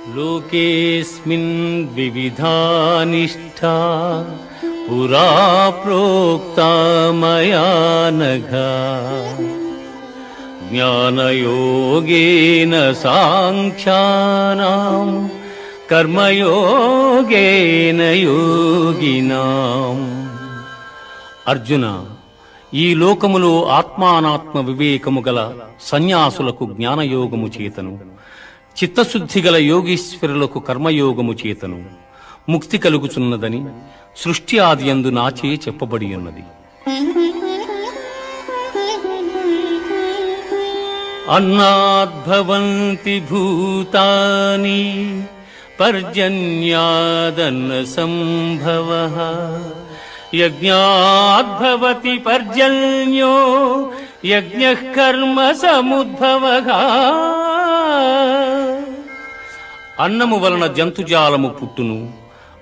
లోకేస్మిన్ వివిధా నిష్ఠా పురా ప్రోక్తా మయా నఘ జ్ఞానయోగేన సాంఖ్యానాం కర్మయోగేన యోగినాం. అర్జున, ఈ లోకములో ఆత్మానాత్మ వివేకము గల సన్యాసులకు జ్ఞానయోగము చేతను, చిత్తశుద్ధి గల యోగీశ్వరులకు కర్మయోగము చేతను ముక్తి కలుగుచున్నదని సృష్టి ఆదియందు నాచే చెప్పబడి ఉన్నది. అన్నాద్భవంతి భూతాని పర్జన్యాదన్న సంభవః యజ్ఞాద్భవతి పర్జన్యో యజ్ఞః కర్మ సముద్భవః. అన్నము వలన జంతుజాలము పుట్టును,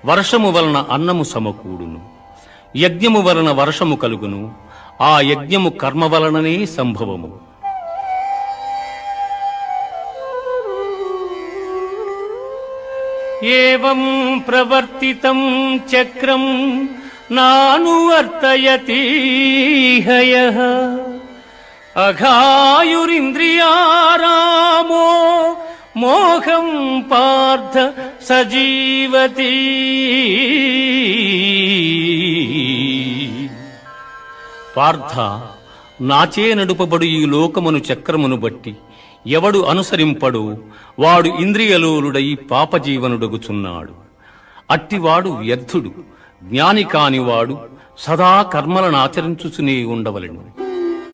వర్షము వలన అన్నము సమకూడును. యజ్ఞము వలన వర్షము కలుగును, ఆ యజ్ఞము కర్మ వలననే సంభవము. ఏవం ప్రవర్తితం చక్రం నానువర్తయతి హయః అఘాయురింద్రియారామో మోహం పార్థ సజీవతి. పార్థ, నాచే నడుపబడు ఈ లోకమును చక్రమును బట్టి ఎవడు అనుసరింపడు వాడు ఇంద్రియలోలుడై పాపజీవనుడగుచున్నాడు. అట్టివాడు వ్యర్థుడు. జ్ఞాని కానివాడు సదా కర్మలను ఆచరించుచునే ఉండవలెను.